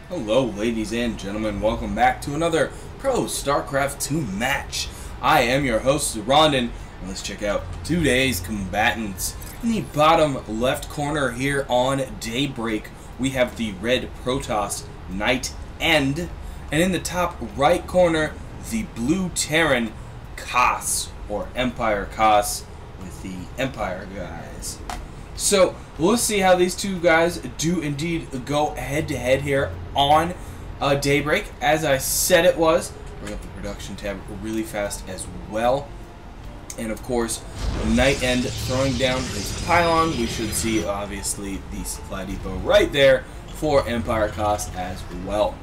Hello ladies and gentlemen, welcome back to another Pro Starcraft 2 match. I am your host Zoronden, and let's check out today's combatants. In the bottom left corner here on Daybreak, we have the red Protoss NightEnd, and in the top right corner, the blue Terran Koss, or Empire Koss, with the Empire guys. So, we'll see how these two guys do indeed go head-to-head here on Daybreak. As I said it was, bring up the production tab really fast as well. And of course, NightEnd throwing down his pylon. We should see, obviously, the supply depot right there for Empire Koss as well.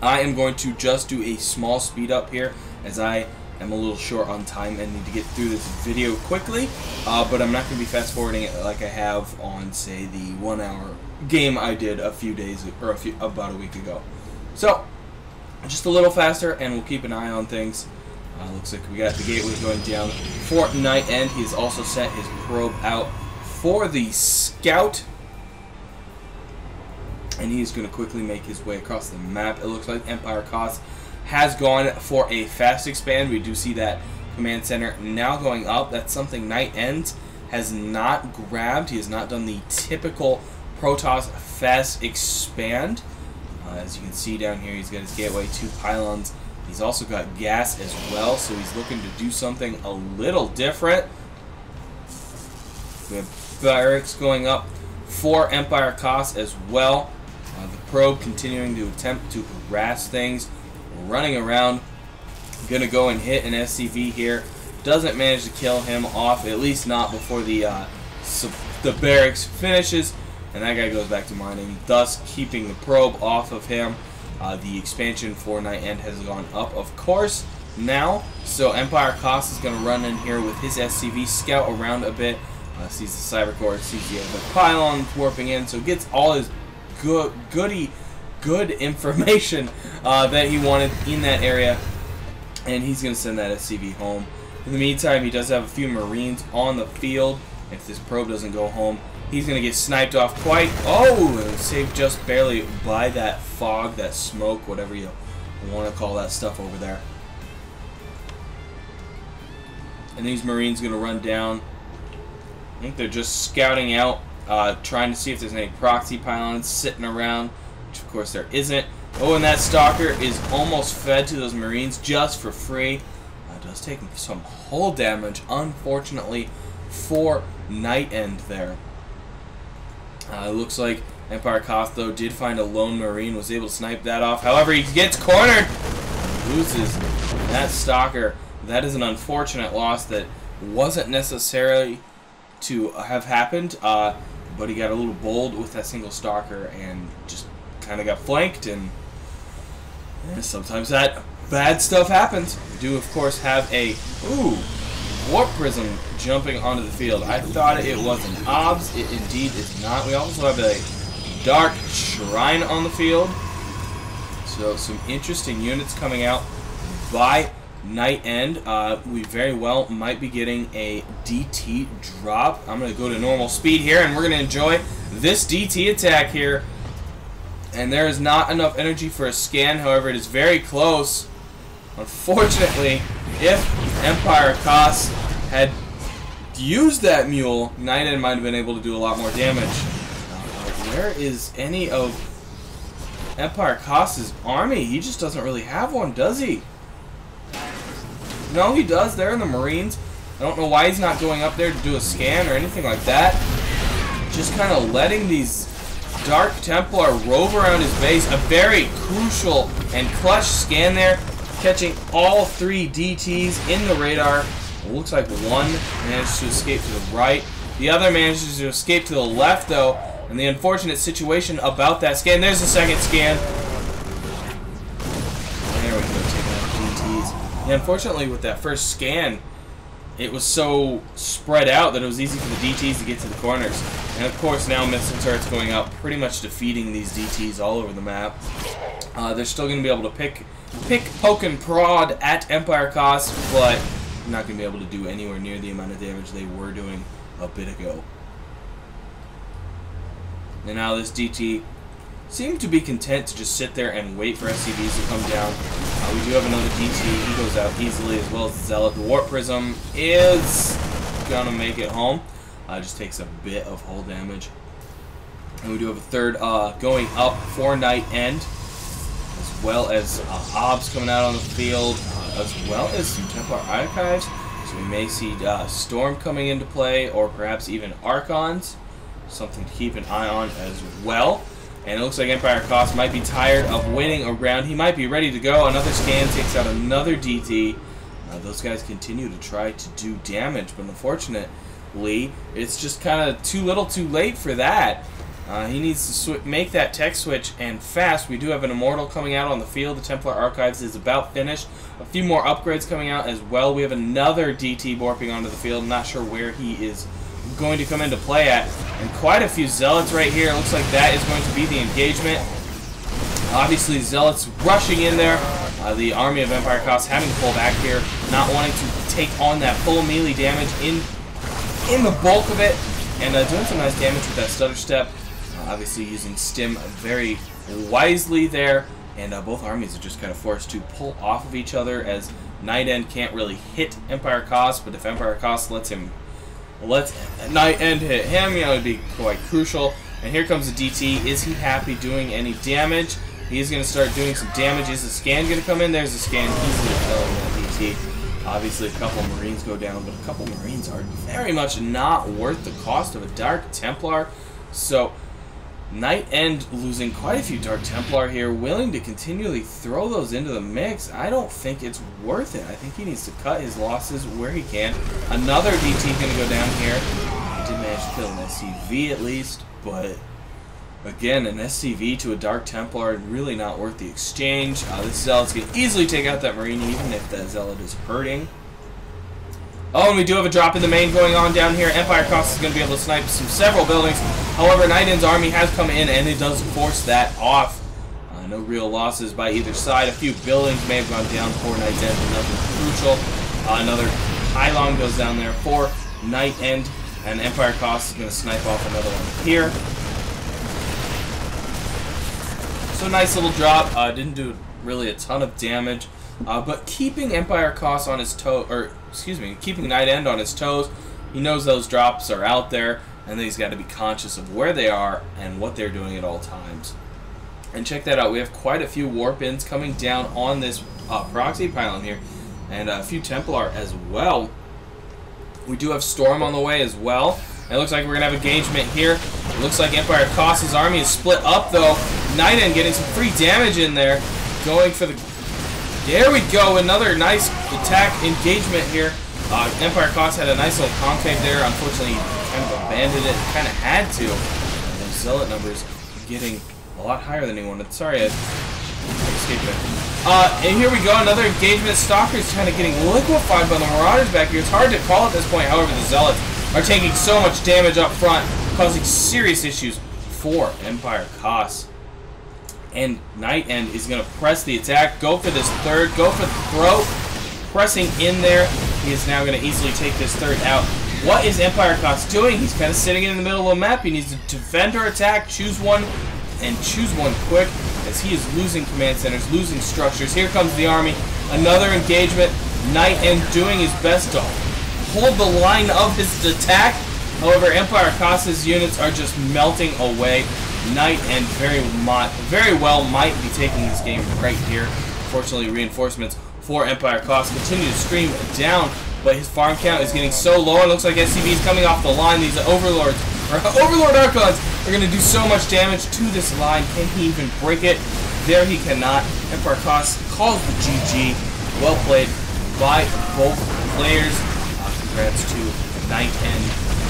I am going to just do a small speed up here, as I am a little short on time and need to get through this video quickly, but I'm not going to be fast forwarding it like I have on, say, the 1 hour game I did a few days or about a week ago. So just a little faster, and we'll keep an eye on things. Looks like we got the gateway going down for NightEnd. He's also sent his probe out for the scout, and he's going to quickly make his way across the map. It looks like Empire Koss has gone for a fast expand. We do see that command center now going up. That's something NightEnd has not grabbed. He has not done the typical Protoss fast expand. As you can see down here, he's got his gateway, 2 pylons. He's also got gas as well, so he's looking to do something a little different. We have barracks going up for Empire Koss as well. The probe continuing to attempt to harass things, running around. Gonna go and hit an SCV here. Doesn't manage to kill him off, at least not before the barracks finishes, and that guy goes back to mining, thus keeping the probe off of him. The expansion for NightEnd has gone up, of course, now. So Empire Koss is going to run in here with his SCV, scout around a bit, sees the cyber core, sees the pylon warping in, so gets all his good information that he wanted in that area, and he's going to send that SCV home. In the meantime, he does have a few Marines on the field. If this probe doesn't go home, he's going to get sniped off quite, saved just barely by that fog, that smoke, whatever you want to call that stuff over there. And these Marines going to run down. I think they're just scouting out, trying to see if there's any proxy pylons sitting around, which of course there isn't. Oh, and that Stalker is almost fed to those Marines just for free. Does take some hull damage, unfortunately, for NightEnd there. It looks like Empire Koss, though, did find a lone Marine, was able to snipe that off. However, he gets cornered, loses that Stalker. That is an unfortunate loss that wasn't necessarily to have happened, but he got a little bold with that single Stalker and just kind of got flanked, and sometimes that bad stuff happens. We do, of course, have a warp prism jumping onto the field. I thought it was an OBS. It indeed is not. We also have a dark shrine on the field. So some interesting units coming out by NightEnd. We very well might be getting a DT drop. I'm going to go to normal speed here, and we're going to enjoy this DT attack here. And there is not enough energy for a scan. However, it is very close. Unfortunately, if Empire Koss had used that mule, NightEnd might have been able to do a lot more damage. Where is any of Empire Koss's army? He just doesn't really have one, does he? No, he does. They're in the Marines. I don't know why he's not going up there to do a scan or anything like that. Just kind of letting these Dark Templar rove around his base. A very crucial and clutch scan there, catching all 3 DTs in the radar. It looks like one managed to escape to the right. The other manages to escape to the left, though, and the unfortunate situation about that scan. There's the second scan. There we go, taking out DTs. Yeah, unfortunately, with that first scan, it was so spread out that it was easy for the DTs to get to the corners. And of course, now missile turrets going up, pretty much defeating these DTs all over the map. They're still going to be able to pick, poke, and prod at Empire Koss, but not going to be able to do anywhere near the amount of damage they were doing a bit ago. And now this DT seem to be content to just sit there and wait for SCVs to come down. We do have another DT. He goes out easily, as well as Zealot. The Warp Prism is gonna make it home. Just takes a bit of hull damage. And we do have a third going up for NightEnd, as well as Obs coming out on the field, as well as some Templar Archives. So we may see Storm coming into play, or perhaps even Archons. Something to keep an eye on as well. And it looks like Empire Cost might be tired of waiting around. He might be ready to go. Another scan takes out another DT. Those guys continue to try to do damage, but unfortunately, it's just kind of too little too late for that. He needs to make that tech switch, and fast. We do have an Immortal coming out on the field. The Templar Archives is about finished. A few more upgrades coming out as well. We have another DT warping onto the field. Not sure where he is going to come into play at. And quite a few Zealots right here. It looks like that is going to be the engagement. Obviously, Zealots rushing in there. The army of Empire Cost having to pull back here, not wanting to take on that full melee damage in the bulk of it, and doing some nice damage with that stutter step. Obviously using Stim very wisely there, and both armies are just kind of forced to pull off of each other, as NightEnd can't really hit Empire Cost, but if Empire Cost lets NightEnd hit him, you know, it'd be quite crucial. And here comes the DT. Is he happy doing any damage? He's going to start doing some damage. Is the scan going to come in? There's the scan, easily killing that DT. Obviously, a couple of Marines go down, but a couple of Marines are very much not worth the cost of a Dark Templar. So, NightEnd losing quite a few Dark Templar here, willing to continually throw those into the mix. I don't think it's worth it. I think he needs to cut his losses where he can. Another DT going to go down here. He did manage to kill an SCV at least, but again, an SCV to a Dark Templar, really not worth the exchange. This Zealot's going to easily take out that Marine, even if that Zealot is hurting. Oh, and we do have a drop in the main going on down here. Empire Cost is going to be able to snipe several buildings. However, NightEnd's army has come in, and it does force that off. No real losses by either side. A few buildings may have gone down for NightEnd, but nothing crucial. Another pylon goes down there for NightEnd, and Empire Cost is going to snipe off another one here. So nice little drop. Didn't do really a ton of damage, but keeping Empire Cost on his toe, or excuse me, keeping NightEnd on his toes. He knows those drops are out there, and then he's got to be conscious of where they are and what they're doing at all times. And check that out. We have quite a few warp-ins coming down on this proxy pylon here, and a few Templar as well. We do have Storm on the way as well. It looks like we're going to have engagement here. It looks like Empire Cost's army is split up, though. NightEnd getting some free damage in there. Going for the... There we go. Another nice attack engagement here. Empire Cost had a nice little concave there. Unfortunately, he kind of abandoned it. Kind of had to. And those Zealot numbers getting a lot higher than he wanted. Sorry, I escaped there. And here we go. Another engagement. Stalker's kind of getting liquefied by the Marauders back here. It's hard to call at this point. However, the Zealots are taking so much damage up front, causing serious issues for Empire Cost. And NightEnd is going to press the attack, go for this third, go for the throw, pressing in there. He is now going to easily take this third out. What is Empire Cost doing? He's kind of sitting in the middle of the map. He needs to defend or attack, choose one, and choose one quick, as he is losing command centers, losing structures. Here comes the army, another engagement. NightEnd doing his best to hold the line of his attack. However, Empire Cost's units are just melting away. NightEnd very well might be taking this game right here. Fortunately, reinforcements for Empire Cost continue to stream down, but his farm count is getting so low. It looks like SCV is coming off the line. These Overlord Archons are going to do so much damage to this line. Can he even break it? There he cannot. Empire Cost calls the GG. Well played by both players. Congrats to NightEnd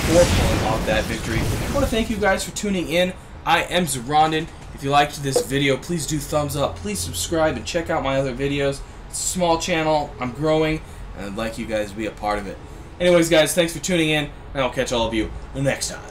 for pulling off that victory. I want to thank you guys for tuning in. I am Zoronden. If you liked this video, please do thumbs up. Please subscribe and check out my other videos. It's a small channel. I'm growing, and I'd like you guys to be a part of it. Anyways, guys, thanks for tuning in, and I'll catch all of you next time.